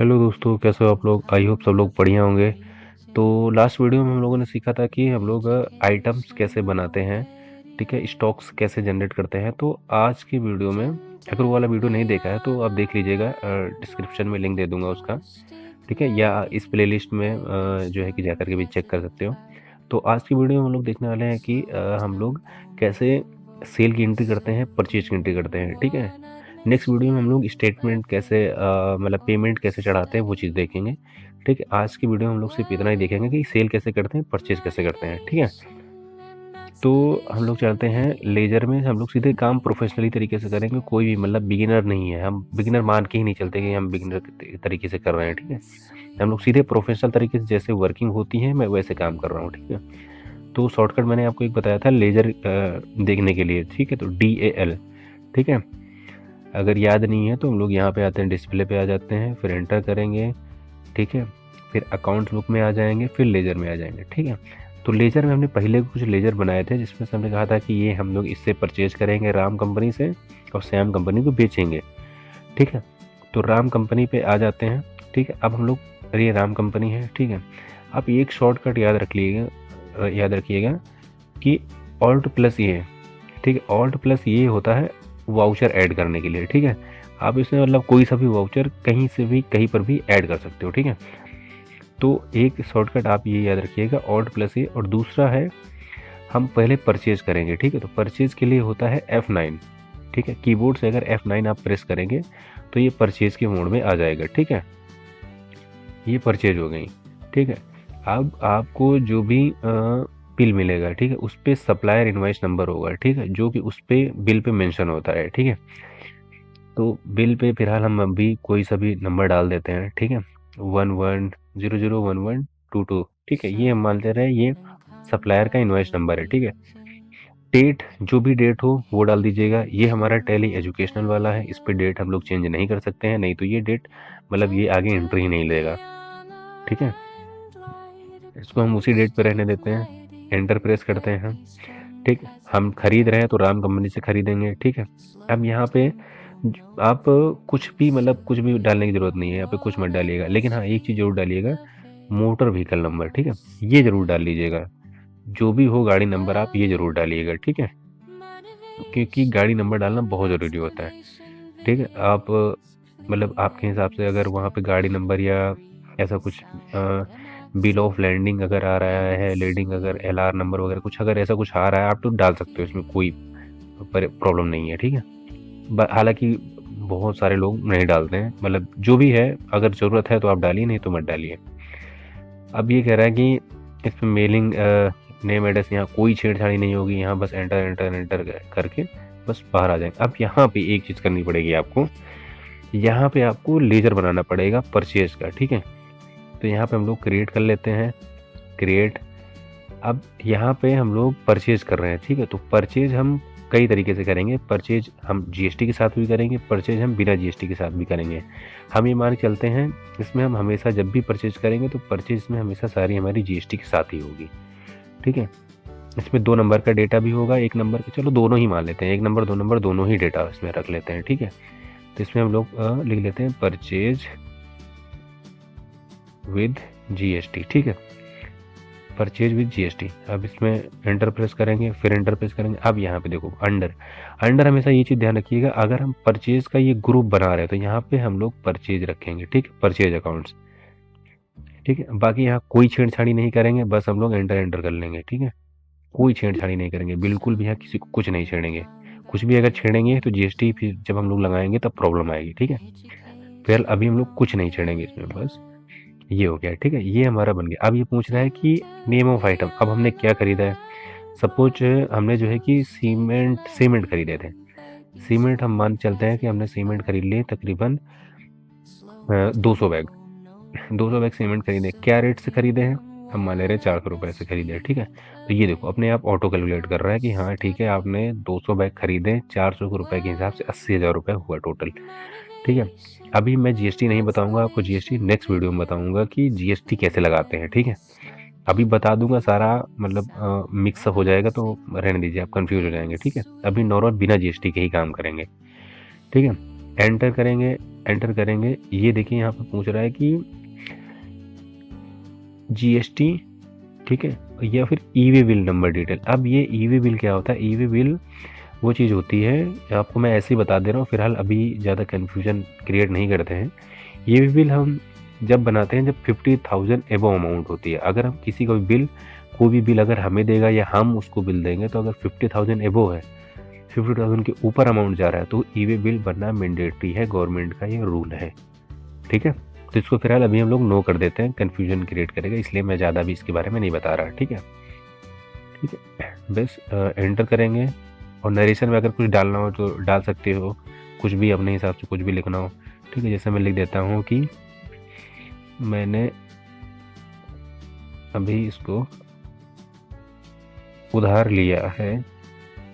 Hello दोस्तों, कैसे हो आप लोग? आई होप सब लोग बढ़िया होंगे। तो लास्ट वीडियो में हम लोगों ने सीखा था कि हम लोग आइटम्स कैसे बनाते हैं, ठीक है, स्टॉक्स कैसे जनरेट करते हैं। तो आज की वीडियो में, अगर वो वाला वीडियो नहीं देखा है तो आप देख लीजिएगा, डिस्क्रिप्शन में लिंक दे दूंगा उसका, ठीक है, या इस प्लेलिस्ट में जो है कि जा करके भी चेक कर सकते हो। तो आज की वीडियो में हम लोग देखने वाले हैं कि हम लोग कैसे सेल की एंट्री करते हैं, परचेज की एंट्री करते हैं, ठीक है। नेक्स्ट वीडियो में हम लोग स्टेटमेंट कैसे मतलब पेमेंट कैसे चढ़ाते हैं वो चीज़ देखेंगे, ठीक है। आज की वीडियो में हम लोग सिर्फ इतना ही देखेंगे कि सेल कैसे करते हैं, परचेज कैसे करते हैं, ठीक है। तो हम लोग चलते हैं लेजर में, हम लोग सीधे काम प्रोफेशनली तरीके से करेंगे, कोई भी मतलब बिगिनर नहीं है, हम बिगिनर मान के ही नहीं चलते कि हम बिगिनर तरीके से कर रहे हैं, ठीक है। हम लोग सीधे प्रोफेशनल तरीके से जैसे वर्किंग होती है मैं वैसे काम कर रहा हूँ, ठीक है। तो शॉर्टकट मैंने आपको एक बताया था लेजर देखने के लिए, ठीक है, तो DAL, ठीक है। अगर याद नहीं है तो हम लोग यहाँ पे आते हैं, डिस्प्ले पे आ जाते हैं, फिर एंटर करेंगे, ठीक है। फिर अकाउंट बुक में आ जाएंगे, फिर लेजर में आ जाएंगे, ठीक है। तो लेजर में हमने पहले कुछ लेजर बनाए थे जिसमें से हमने कहा था कि ये हम लोग इससे परचेज करेंगे राम कंपनी से और श्याम कंपनी को बेचेंगे, ठीक है। तो राम कंपनी पे आ जाते हैं, ठीक है। अब हम लोग, अरे ये राम कंपनी है, ठीक है। आप एक शॉर्टकट याद रखिएगा कि ऑल्ट प्लस ये, ठीक है, ऑल्ट प्लस ये होता है वाउचर ऐड करने के लिए, ठीक है। आप इसमें मतलब कोई सा भी वाउचर कहीं से भी कहीं पर भी ऐड कर सकते हो, ठीक है। तो एक शॉर्टकट आप ये याद रखिएगा, ऑल्ट प्लस ए। और दूसरा है, हम पहले परचेज करेंगे, ठीक है। तो परचेज के लिए होता है F9, ठीक है। कीबोर्ड से अगर F9 आप प्रेस करेंगे तो ये परचेज के मोड में आ जाएगा, ठीक है। ये परचेज हो गई, ठीक है। अब आपको जो भी बिल मिलेगा, ठीक है, उस पे सप्लायर इनवॉइस नंबर होगा, ठीक है, जो कि उस पे बिल पे मेंशन होता है, ठीक है। तो बिल पे फिलहाल हम अभी कोई सा भी नंबर डाल देते हैं, ठीक है, 11001122, ठीक है। ये हम मान ले रहे हैं ये सप्लायर का इनवॉइस नंबर है, ठीक है। डेट, जो भी डेट हो वो डाल दीजिएगा। ये हमारा टैली एजुकेशनल वाला है, इस पे डेट हम लोग चेंज नहीं कर सकते हैं, नहीं तो ये डेट मतलब ये आगे एंट्री ही नहीं लेगा, ठीक है। इसको हम उसी डेट पे रहने देते हैं, एंटर प्रेस करते हैं हम, ठीक। हम खरीद रहे हैं तो राम कंपनी से खरीदेंगे, ठीक है। अब यहाँ पे आप कुछ भी मतलब कुछ भी डालने की जरूरत नहीं है, यहाँ पे कुछ मत डालिएगा, लेकिन हाँ एक चीज़ जरूर डालिएगा, मोटर व्हीकल नंबर, ठीक है, ये जरूर डाल लीजिएगा। जो भी हो गाड़ी नंबर आप ये जरूर डालिएगा, ठीक है, क्योंकि गाड़ी नंबर डालना बहुत ज़रूरी होता है, ठीक है। आप मतलब आपके हिसाब से अगर वहाँ पे गाड़ी नंबर या ऐसा कुछ बिल ऑफ लैंडिंग अगर आ रहा है, लैंडिंग अगर LR नंबर वगैरह कुछ अगर ऐसा कुछ आ रहा है, आप तो डाल सकते हो, इसमें कोई प्रॉब्लम नहीं है, ठीक है। हालांकि बहुत सारे लोग नहीं डालते हैं, मतलब जो भी है, अगर ज़रूरत है तो आप डालिए, नहीं तो मत डालिए। अब ये कह रहा है कि इसमें मेलिंग नेम एड्रेस, यहाँ कोई छेड़छाड़ी नहीं होगी, यहाँ बस एंटर एंटर एंटर करके बस बाहर आ जाएंगे। अब यहाँ पे एक चीज़ करनी पड़ेगी आपको, यहाँ पे आपको लेजर बनाना पड़ेगा परचेज का, ठीक है। तो यहाँ पे हम लोग क्रिएट कर लेते हैं, क्रिएट। अब यहाँ पे हम लोग परचेज कर रहे हैं, ठीक है। तो परचेज हम कई तरीके से करेंगे, परचेज हम GST के साथ भी करेंगे, परचेज हम बिना GST के साथ भी करेंगे। हम ये मान के चलते हैं, इसमें हम हमेशा जब भी परचेज करेंगे तो परचेज में हमेशा सारी हमारी GST के साथ ही होगी, ठीक है। इसमें 2 नंबर का डेटा भी होगा, 1 नंबर का, चलो दोनों ही मान लेते हैं, 1 नंबर 2 नंबर दोनों ही डेटा इसमें रख लेते हैं, ठीक है। तो इसमें हम लोग लिख लेते हैं परचेज विद GST, ठीक है, परचेज विद GST। अब इसमें एंटर प्रेस करेंगे, फिर एंटर प्रेस करेंगे। अब यहाँ पे देखो अंडर, अंडर हमेशा ये चीज़ ध्यान रखिएगा, अगर हम परचेज का ये ग्रुप बना रहे हैं तो यहाँ पे हम लोग परचेज रखेंगे, ठीक है, परचेज अकाउंट्स, ठीक है। बाकी यहाँ कोई छेड़छाड़ी नहीं करेंगे, बस हम लोग एंटर एंटर कर लेंगे, ठीक है। कोई छेड़छाड़ी नहीं करेंगे, बिल्कुल भी यहाँ किसी को कुछ नहीं छेड़ेंगे। कुछ भी अगर छेड़ेंगे तो GST फिर जब हम लोग लगाएंगे तब प्रॉब्लम आएगी, ठीक है। फिर अभी हम लोग कुछ नहीं छेड़ेंगे इसमें, बस ये हो गया, ठीक है। ये हमारा बन गया। अब ये पूछ रहा है कि नेम ऑफ आइटम, अब हमने क्या खरीदा है। सपोज हमने जो है कि सीमेंट खरीदे थे, सीमेंट हम मान चलते हैं कि हमने सीमेंट खरीद लिए तकरीबन 200 बैग, 200 बैग सीमेंट खरीदे, क्या रेट से खरीदे हैं, हम मान ले रहे हैं 400 रुपये से खरीदे, ठीक है। तो ये देखो अपने आप ऑटो कैलकुलेट कर रहा है कि हाँ ठीक है, आपने 200 बैग खरीदे, 400 रुपये के हिसाब से 80,000 रुपये हुआ टोटल, ठीक है। अभी मैं GST नहीं बताऊंगा आपको, GST नेक्स्ट वीडियो में बताऊंगा कि GST कैसे लगाते हैं, ठीक है। अभी बता दूंगा सारा, मतलब मिक्सअप हो जाएगा तो रहने दीजिए, आप कंफ्यूज हो जाएंगे, ठीक है। अभी नॉर्मल बिना GST के ही काम करेंगे, ठीक है। एंटर करेंगे, एंटर करेंगे, ये देखिए यहाँ पे पूछ रहा है कि जीएसटी, ठीक है, या फिर ईवी बिल नंबर डिटेल। अब ये ईवी बिल क्या होता है? ईवी बिल वो चीज़ होती है, आपको मैं ऐसे ही बता दे रहा हूँ, फिलहाल अभी ज़्यादा कन्फ्यूजन क्रिएट नहीं करते हैं। ईवी बिल हम जब बनाते हैं जब 50,000 एबो अमाउंट होती है। अगर हम किसी का बिल, कोई भी बिल अगर हमें देगा या हम उसको बिल देंगे, तो अगर 50,000 एबो है, 50,000 के ऊपर अमाउंट जा रहा है, तो ईवी बिल बनना मैंडेटरी है, गवर्नमेंट का ये रूल है, ठीक है। तो इसको फिलहाल अभी हम लोग नो कर देते हैं, कन्फ्यूजन क्रिएट करेगा, इसलिए मैं ज़्यादा भी इसके बारे में नहीं बता रहा, ठीक है। ठीक है, बस एंटर करेंगे, और नरेशन में अगर कुछ डालना हो तो डाल सकते हो, कुछ भी अपने हिसाब से कुछ भी लिखना हो, ठीक है। जैसे मैं लिख देता हूँ कि मैंने अभी इसको उधार लिया है,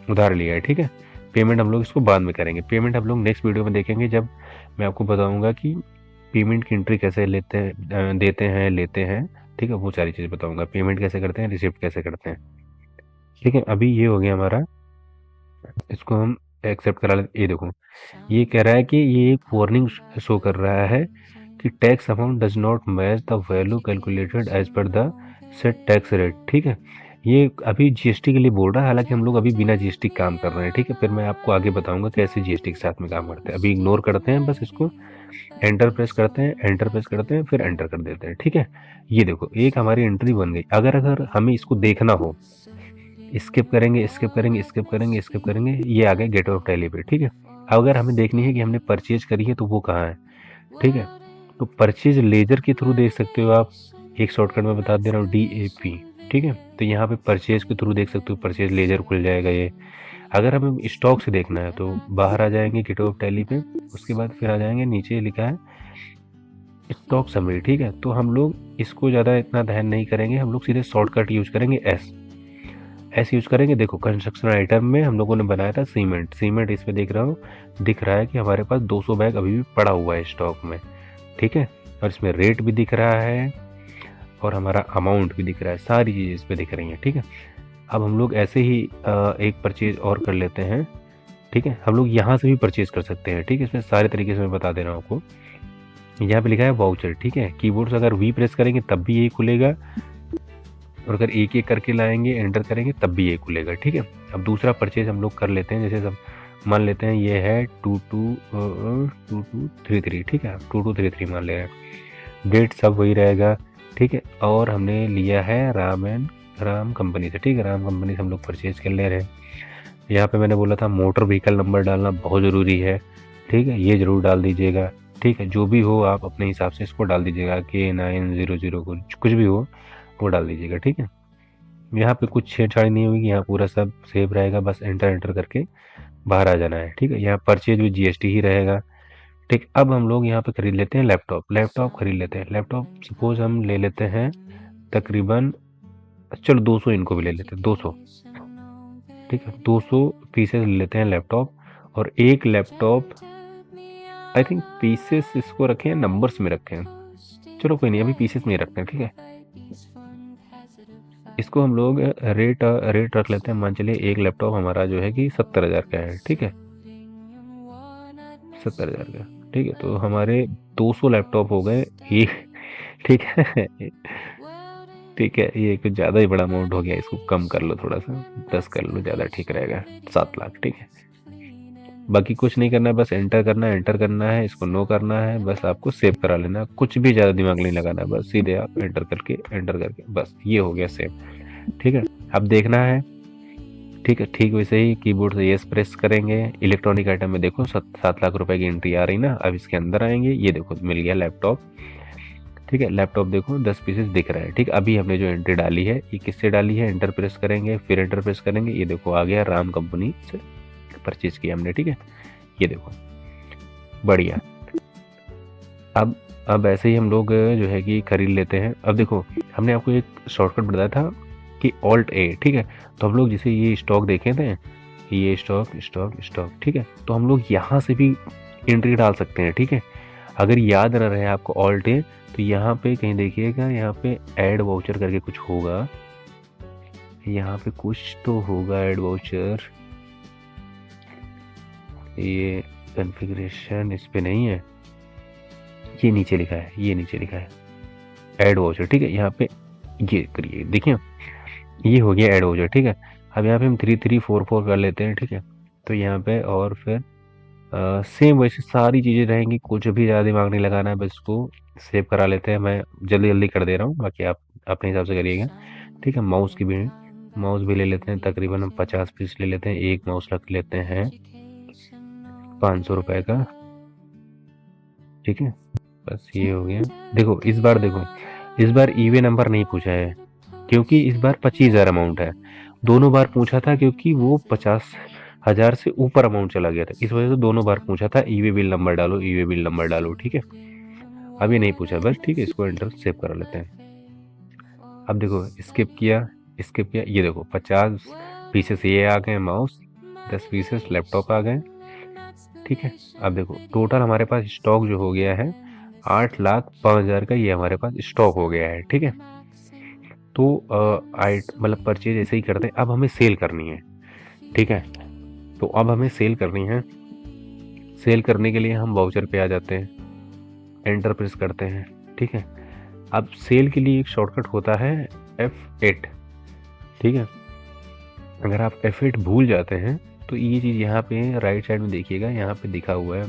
उधार लिया है, ठीक है। पेमेंट हम लोग इसको बाद में करेंगे, पेमेंट हम लोग नेक्स्ट वीडियो में देखेंगे, जब मैं आपको बताऊंगा कि पेमेंट की एंट्री कैसे लेते हैं, देते हैं, लेते हैं, ठीक है, वो सारी चीज़ बताऊंगा, पेमेंट कैसे करते हैं, रिसिप्ट कैसे करते हैं, ठीक है। अभी ये हो गया हमारा, इसको हम एक्सेप्ट करा लेते। ये देखो, ये कह रहा है कि ये एक वार्निंग शो कर रहा है कि tax amount does not match the value calculated as per the set tax rate, ठीक है। ये अभी जीएसटी के लिए बोल रहा है, हालांकि हम लोग अभी बिना जीएसटी काम कर रहे हैं, ठीक है। फिर मैं आपको आगे बताऊंगा कैसे जीएसटी के साथ में काम करते हैं। अभी इग्नोर करते हैं, बस इसको एंटर प्रेस करते हैं, एंटर प्रेस करते हैं, फिर एंटर कर देते हैं, ठीक है। ये देखो, एक हमारी एंट्री बन गई। अगर अगर हमें इसको देखना हो, स्किप करेंगे, स्किप करेंगे, स्किप करेंगे, स्किप करेंगे, ये आ गए गेट ऑफ टैली पे, ठीक है। अगर हमें देखनी है कि हमने परचेज करी है तो वो कहाँ है, ठीक है। तो परचेज लेजर के थ्रू देख सकते हो आप, एक शॉर्टकट में बता दे रहा हूँ, DAP, ठीक है। तो यहाँ पे परचेज के थ्रू देख सकते हो, परचेज लेजर खुल जाएगा ये। अगर हमें स्टॉक से देखना है तो बाहर आ जाएंगे गेट ऑफ टैली पे, उसके बाद फिर आ जाएंगे, नीचे लिखा है स्टॉक समरी, ठीक है। तो हम लोग इसको ज़्यादा इतना ध्यान नहीं करेंगे, हम लोग सीधे शॉर्टकट यूज करेंगे, एस यूज करेंगे। देखो, कंस्ट्रक्शन आइटम में हम लोगों ने बनाया था सीमेंट, सीमेंट इसमें देख रहा हूँ, दिख रहा है कि हमारे पास 200 बैग अभी भी पड़ा हुआ है स्टॉक में, ठीक है। और इसमें रेट भी दिख रहा है और हमारा अमाउंट भी दिख रहा है, सारी चीज़ इस पर दिख रही हैं, ठीक है। अब हम लोग ऐसे ही एक परचेज और कर लेते हैं, ठीक है। हम लोग यहाँ से भी परचेज कर सकते हैं, ठीक है। इसमें सारे तरीके से मैं बता दे रहा हूँ आपको। यहाँ पे लिखा है वाउचर, ठीक है। कीबोर्ड से अगर वी प्रेस करेंगे तब भी यही खुलेगा, और अगर एक एक करके लाएंगे, एंटर करेंगे, तब भी ये खुलेगा, ठीक है। अब दूसरा परचेज हम लोग कर लेते हैं, जैसे सब मान लेते हैं ये है 2233, ठीक है, 2233 मान ले रहे हैं, डेट सब वही रहेगा, ठीक है। और हमने लिया है राम कंपनी से, ठीक है, राम कंपनी से हम लोग परचेज कर ले रहे हैं। यहाँ पे मैंने बोला था मोटर व्हीकल नंबर डालना बहुत ज़रूरी है, ठीक है, ये ज़रूर डाल दीजिएगा, ठीक है। जो भी हो आप अपने हिसाब से इसको डाल दीजिएगा, K900 कुछ भी हो वो डाल दीजिएगा, ठीक है। यहाँ पे कुछ छेड़छाड़ नहीं होगी, यहाँ पूरा सब सेव रहेगा, बस एंटर एंटर करके बाहर आ जाना है, ठीक है। यहाँ परचेज भी जीएसटी ही रहेगा, ठीक। अब हम लोग यहाँ पे खरीद लेते हैं लैपटॉप, लैपटॉप खरीद लेते हैं, लैपटॉप सपोज हम ले लेते हैं तकरीबन, चलो 200 इनको भी ले लेते हैं, 200, ठीक है, 200 पीसेस ले लेते हैं लैपटॉप। और एक लैपटॉप, आई थिंक पीसेस इसको रखें, नंबर्स में रखें, चलो कोई नहीं, अभी पीसेस में ही रखते हैं, ठीक है। इसको हम लोग रेट रख लेते हैं, मान चलिए एक लैपटॉप हमारा जो है कि 70,000 का है, ठीक है, 70,000 का, ठीक है। तो हमारे 200 लैपटॉप हो गए ये, ठीक है। ठीक है, ये कुछ ज़्यादा ही बड़ा अमाउंट हो गया, इसको कम कर लो थोड़ा सा, 10 कर लो, ज़्यादा ठीक रहेगा, 7 लाख, ठीक है। बाकी कुछ नहीं करना है, बस एंटर करना है, एंटर करना है, इसको नो करना है, बस आपको सेव करा लेना है, कुछ भी ज़्यादा दिमाग नहीं लगाना है, बस सीधे आप एंटर करके बस ये हो गया सेव, ठीक है। अब देखना है, ठीक है, ठीक वैसे ही कीबोर्ड से यस प्रेस करेंगे। इलेक्ट्रॉनिक आइटम में देखो 7 लाख रुपए की एंट्री आ रही ना, अब इसके अंदर आएंगे, ये देखो मिल गया लैपटॉप, ठीक है। लैपटॉप देखो 10 पीसेस दिख रहा है, ठीक। अभी हमने जो एंट्री डाली है ये किससे डाली है, एंटर प्रेस करेंगे, फिर एंटर प्रेस करेंगे, ये देखो आ गया, राम कंपनी से परचेज किया हमने, ठीक है। ये देखो बढ़िया। अब ऐसे ही हम लोग जो है कि खरीद लेते हैं। अब देखो, हमने आपको एक शॉर्टकट बताया था कि Alt+A, ठीक है। तो हम लोग जैसे ये स्टॉक देखे थे, ये स्टॉक स्टॉक स्टॉक, ठीक है, तो हम लोग यहाँ से भी एंट्री डाल सकते हैं, ठीक है। अगर याद न रहे आपको Alt+A, तो यहाँ पे कहीं देखिएगा, यहाँ पे ऐड वाउचर करके कुछ होगा, यहाँ पे कुछ तो होगा ऐड वाउचर, ये कॉन्फ़िगरेशन इस पे नहीं है, ये नीचे लिखा है, ये नीचे लिखा है ऐड वाउचर। ठीक है, यहाँ पे ये करिए, देखिए ये हो गया ऐड वाउचर। ठीक है, अब यहाँ पे हम 3344 कर लेते हैं। ठीक है, तो यहाँ पे और फिर सेम वैसे सारी चीज़ें रहेंगी, कुछ भी ज़्यादा दिमाग नहीं लगाना है, बस इसको सेव करा लेते हैं। मैं जल्दी जल्दी कर दे रहा हूँ, बाकी आप अपने हिसाब से करिएगा। ठीक है, माउस भी ले लेते हैं, तकरीबन हम 50 पीस ले लेते हैं। एक माउस रख लेते हैं 500 रुपए का। ठीक है, बस ये हो गया। देखो इस बार ईवे नंबर नहीं पूछा है, क्योंकि इस बार 25,000 अमाउंट है। दोनों बार पूछा था क्योंकि वो 50,000 से ऊपर अमाउंट चला गया था, इस वजह से दोनों बार पूछा था ईवे बिल नंबर डालो, ईवे बिल नंबर डालो। ठीक है, अभी नहीं पूछा बस। ठीक है, इसको एंटर सेव करा लेते हैं। अब देखो स्किप किया, ये देखो 50 पीसेस ये आ गए माउस, 10 पीसेस लैपटॉप आ गए। ठीक है, अब देखो टोटल हमारे पास स्टॉक जो हो गया है 8,05,000 का, ये हमारे पास स्टॉक हो गया है। ठीक है, तो मतलब परचेज ऐसे ही करते हैं। अब हमें सेल करनी है। ठीक है, तो अब हमें सेल करनी है। सेल करने के लिए हम वाउचर पे आ जाते हैं, एंटर प्रेस करते हैं। ठीक है, अब सेल के लिए एक शॉर्टकट होता है F8। ठीक है, अगर आप F8 भूल जाते हैं तो ये चीज़ यहाँ पे राइट साइड में देखिएगा, यहाँ पे दिखा हुआ है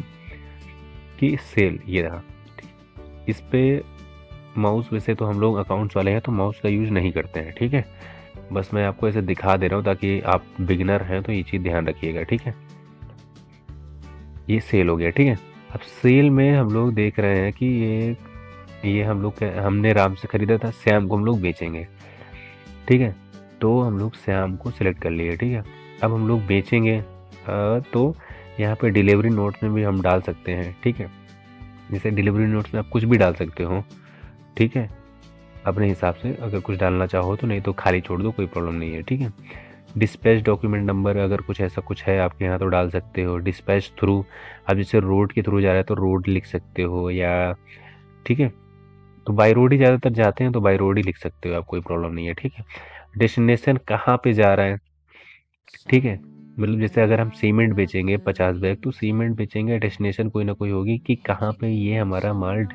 कि सेल, ये रहा। इस पे माउस, वैसे तो हम लोग अकाउंट्स वाले हैं तो माउस का यूज़ नहीं करते हैं। ठीक है, बस मैं आपको ऐसे दिखा दे रहा हूँ ताकि आप बिगिनर हैं तो ये चीज़ ध्यान रखिएगा। ठीक है, ये सेल हो गया। ठीक है, अब सेल में हम लोग देख रहे हैं कि ये हमने राम से खरीदा था, श्याम को हम लोग बेचेंगे। ठीक है, तो हम लोग श्याम को सिलेक्ट कर लिए। ठीक है, अब हम लोग बेचेंगे तो यहाँ पे डिलीवरी नोट्स में भी हम डाल सकते हैं। ठीक है, जैसे डिलीवरी नोट्स में आप कुछ भी डाल सकते हो। ठीक है, अपने हिसाब से अगर कुछ डालना चाहो तो, नहीं तो खाली छोड़ दो, कोई प्रॉब्लम नहीं है। ठीक है, डिस्पैच डॉक्यूमेंट नंबर अगर कुछ ऐसा कुछ है आपके यहाँ तो डाल सकते हो। डिस्पैच थ्रू, अब जैसे रोड के थ्रू जा रहा है तो रोड लिख सकते हो, या ठीक है, तो बाई रोड ही ज़्यादातर जाते हैं तो बाई रोड ही लिख सकते हो आप, कोई प्रॉब्लम नहीं है। ठीक है, डेस्टिनेशन कहाँ पे जा रहा है। ठीक है, मतलब जैसे अगर हम सीमेंट बेचेंगे 50 बैग, तो सीमेंट बेचेंगे, डेस्टिनेशन कोई ना कोई होगी कि कहाँ पे ये हमारा माल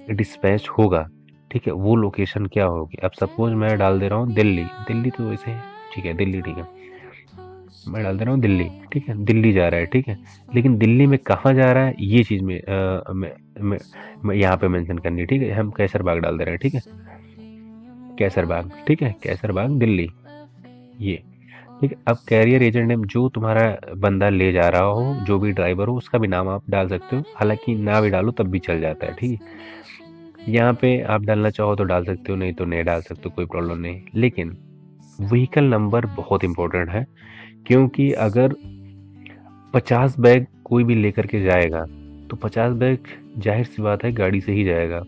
डिस्पैच होगा। ठीक है, वो लोकेशन क्या होगी। अब सपोज मैं डाल दे रहा हूँ दिल्ली, दिल्ली तो वैसे ठीक है, दिल्ली ठीक है, मैं डाल दे रहा हूँ दिल्ली। ठीक है, दिल्ली जा रहा है। ठीक है, लेकिन दिल्ली में कहाँ जा रहा है ये चीज़ में मैं यहाँ पे मेंशन करनी है। ठीक है, हम कैसर बाग डाल दे रहे हैं। ठीक है, कैसर बाग। ठीक है, कैसर बाग दिल्ली, ये। ठीक है, अब कैरियर एजेंट नेम जो तुम्हारा बंदा ले जा रहा हो, जो भी ड्राइवर हो, उसका भी नाम आप डाल सकते हो, हालांकि ना भी डालो तब भी चल जाता है। ठीक है, यहाँ पे आप डालना चाहो तो डाल सकते हो, नहीं तो नहीं डाल सकते हो, कोई प्रॉब्लम नहीं। लेकिन व्हीकल नंबर बहुत इंपॉर्टेंट है, क्योंकि अगर 50 बैग कोई भी लेकर के जाएगा तो 50 बैग जाहिर सी बात है गाड़ी से ही जाएगा।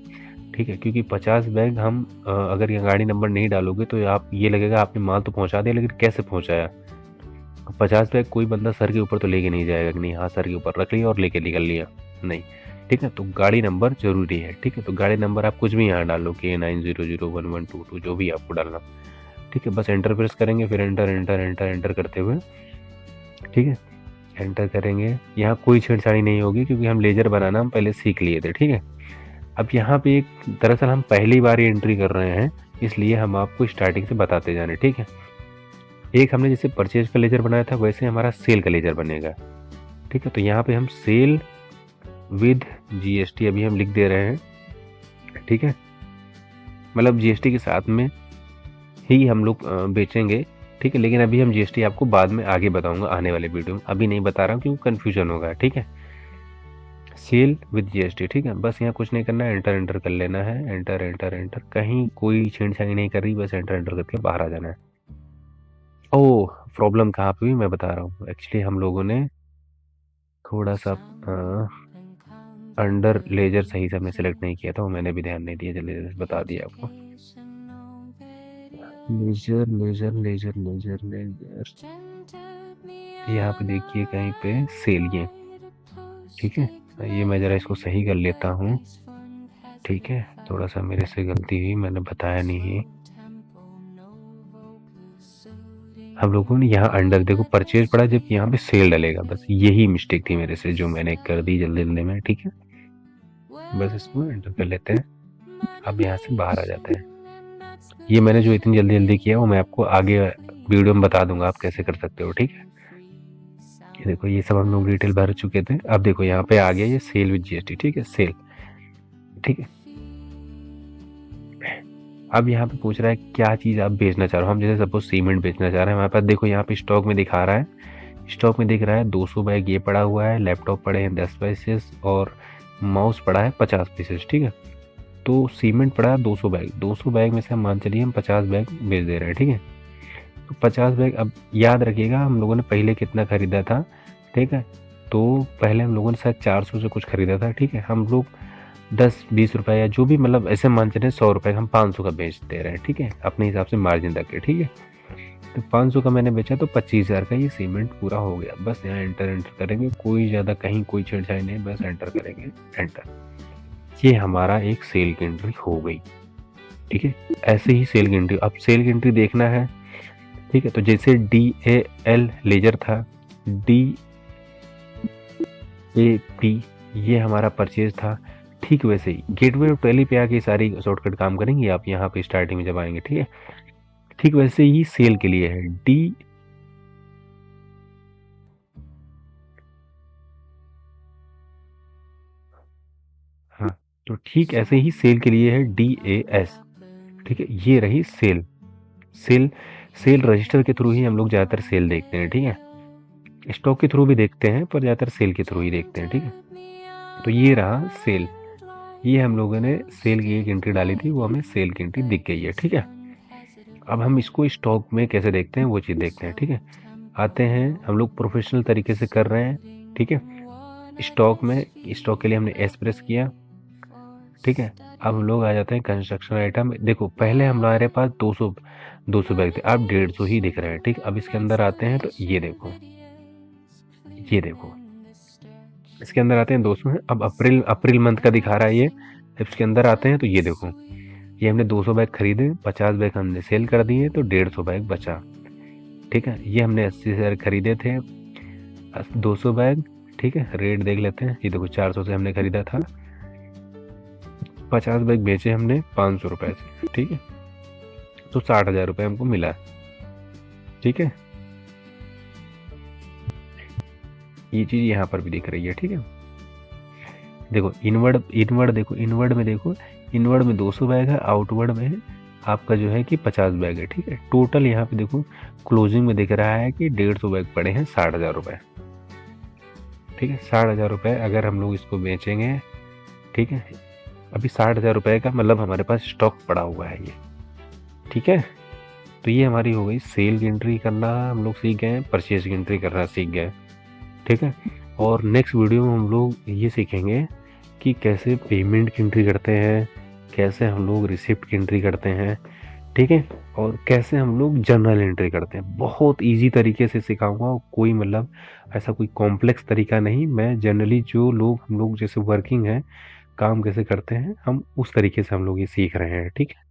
ठीक है, क्योंकि 50 बैग हम अगर ये गाड़ी नंबर नहीं डालोगे तो आप ये लगेगा आपने माल तो पहुंचा दिया, लेकिन कैसे पहुंचाया। 50 बैग कोई बंदा सर के ऊपर तो लेके नहीं जाएगा कि नहीं हाँ सर के ऊपर रख लिया और लेके निकल लिया, नहीं। ठीक है, तो गाड़ी नंबर जरूरी है। ठीक है, तो गाड़ी नंबर आप कुछ भी यहाँ डालो, K9001122 जो भी आपको डालना। ठीक है, बस एंटर प्रेस करेंगे, फिर एंटर एंटर एंटर एंटर करते हुए, ठीक है, एंटर करेंगे। यहाँ कोई छेड़छाड़ी नहीं होगी क्योंकि हम लेजर बनाना हम पहले सीख लिए थे। ठीक है, अब यहाँ पे एक दरअसल हम पहली बार ही एंट्री कर रहे हैं, इसलिए हम आपको स्टार्टिंग से बताते जाने। ठीक है, एक हमने जैसे परचेज का लेजर बनाया था, वैसे हमारा सेल का लेजर बनेगा। ठीक है, तो यहाँ पे हम सेल विद जीएसटी अभी हम लिख दे रहे हैं। ठीक है, मतलब जीएसटी के साथ में ही हम लोग बेचेंगे। ठीक है, लेकिन अभी हम जीएसटी आपको बाद में आगे बताऊंगा आने वाले वीडियो में, अभी नहीं बता रहा हूँ क्योंकि कन्फ्यूजन होगा। ठीक है, सेल विद जीएसटी। ठीक है, बस यहाँ कुछ नहीं करना है, एंटर एंटर कर लेना है, एंटर एंटर एंटर, कहीं कोई छेड़छाड़ी नहीं कर रही, बस एंटर एंटर करके बाहर आ जाना है। ओह, प्रॉब्लम कहाँ पे हुई मैं बता रहा हूँ। एक्चुअली हम लोगों ने थोड़ा सा अंडर लेजर सही से हमने सेलेक्ट नहीं किया था, वो मैंने भी ध्यान नहीं दिया, चलिए बता दिया आपको। Ledger ledger ledger ledger ledger, यहाँ पे देखिए कहीं पे सेल ये। ठीक है, ये मैं ज़रा इसको सही कर लेता हूँ। ठीक है, थोड़ा सा मेरे से गलती हुई, मैंने बताया नहीं है। हम लोगों ने यहाँ अंडर देखो परचेज पड़ा जबकि यहाँ पे सेल डलेगा, बस यही मिस्टेक थी मेरे से जो मैंने कर दी जल्दी जल्दी में। ठीक है, बस इसको एंटर कर लेते हैं। अब यहाँ से बाहर आ जाते हैं। ये मैंने जो इतनी जल्दी जल्दी किया वो मैं आपको आगे वीडियो में बता दूंगा आप कैसे कर सकते हो। ठीक है, ये देखो ये सब हम लोग डिटेल भर चुके थे। अब देखो यहाँ पे आ गया ये सेल विद जीएसटी। ठीक है, सेल। ठीक है, अब यहाँ पे पूछ रहा है क्या चीज़ आप बेचना चाह रहे हो। हम जैसे सपोज सीमेंट बेचना चाह रहे हैं, हमारे पास देखो यहाँ पे स्टॉक में दिखा रहा है, स्टॉक में दिख रहा है 200 बैग ये पड़ा हुआ है, लैपटॉप पड़े हैं 10 पीसेस और माउस पड़ा है 50 पीसेस। ठीक है, तो सीमेंट पड़ा है 200 बैग, 200 बैग में से हम मान चलिए हम 50 बैग बेच दे रहे हैं। ठीक है, तो 50 बैग, अब याद रखिएगा हम लोगों ने पहले कितना खरीदा था। ठीक है, तो पहले हम लोगों ने शायद 400 से कुछ खरीदा था। ठीक है, हम लोग 10-20 रुपए या जो भी मतलब ऐसे मान चले 100 रुपए हम 500 का बेच दे रहे हैं। ठीक है, अपने हिसाब से मार्जिन रख के। ठीक है, तो 500 का मैंने बेचा तो 25,000 का ये सीमेंट पूरा हो गया। बस यहाँ एंटर एंटर करेंगे, कोई ज़्यादा कहीं कोई छेड़छाड़ नहीं, बस एंटर करेंगे, एंटर। ये हमारा एक सेल की एंट्री हो गई। ठीक है, ऐसे ही सेल की एंट्री, अब सेल की एंट्री देखना है। ठीक है, तो जैसे DAL लेजर था, DAP ये हमारा परचेज था, ठीक वैसे ही गेटवे ऑफ टैली पे आके सारी शॉर्टकट काम करेंगे आप यहाँ पे स्टार्टिंग में जब आएंगे। ठीक है, ठीक वैसे ही सेल के लिए है हाँ, तो ठीक ऐसे ही सेल के लिए है DAS। ठीक है, ये रही सेल। सेल सेल रजिस्टर के थ्रू ही हम लोग ज़्यादातर सेल देखते हैं। ठीक है, स्टॉक के थ्रू भी देखते हैं पर ज़्यादातर सेल के थ्रू ही देखते हैं। ठीक है, तो ये रहा सेल। ये हम लोगों ने सेल की एक एंट्री डाली थी, वो हमें सेल की एंट्री दिख गई है। ठीक है, अब हम इसको स्टॉक में कैसे देखते हैं वो चीज़ देखते हैं। ठीक है, आते हैं, हम लोग प्रोफेशनल तरीके से कर रहे हैं। ठीक है, स्टॉक में, स्टॉक के लिए हमने एस प्रेस किया। ठीक है, अब हम लोग आ जाते हैं कंस्ट्रक्शन आइटम। देखो पहले हमारे पास 200 बैग थे, अब 150 ही दिख रहे हैं। ठीक, अब इसके अंदर आते हैं तो ये देखो, ये देखो इसके अंदर आते हैं 200 है। अब अप्रैल अप्रैल मंथ का दिखा रहा है ये। जब इसके अंदर आते हैं तो ये देखो, ये हमने 200 बैग खरीदे, 50 बैग हमने सेल कर दिए तो 150 बैग बचा। ठीक है, ये हमने 80,000 खरीदे थे 200 बैग। ठीक है, रेट देख लेते हैं, ये देखो 400 से हमने खरीदा था, 50 बैग बेचे हमने 500 रुपए से। ठीक है, तो 60,000 रुपये हमको मिला। ठीक है, ये चीज़ यहाँ पर भी दिख रही है। ठीक है, देखो इनवर्ड इनवर्ड देखो, इनवर्ड में देखो, इनवर्ड में 200 बैग है, आउटवर्ड में आपका जो है कि 50 बैग है। ठीक है, टोटल यहाँ पे देखो क्लोजिंग में दिख रहा है कि 150 बैग पड़े हैं 60,000 रुपये। ठीक है, 60,000 रुपये अगर हम लोग इसको बेचेंगे। ठीक है, अभी 60,000 रुपये का मतलब हमारे पास स्टॉक पड़ा हुआ है ये। ठीक है, तो ये हमारी हो गई सेल की एंट्री करना हम लोग सीख गए, परचेज की एंट्री करना सीख गए। ठीक है, और नेक्स्ट वीडियो में हम लोग ये सीखेंगे कि कैसे पेमेंट की एंट्री करते हैं, कैसे हम लोग रिसिप्ट की एंट्री करते हैं। ठीक है, और कैसे हम लोग जर्नल एंट्री करते हैं। बहुत इजी तरीके से सिखाऊंगा, कोई मतलब ऐसा कोई कॉम्प्लेक्स तरीका नहीं। मैं जनरली जो लोग हम लोग जैसे वर्किंग है, काम कैसे करते हैं हम, उस तरीके से हम लोग ये सीख रहे हैं। ठीक है।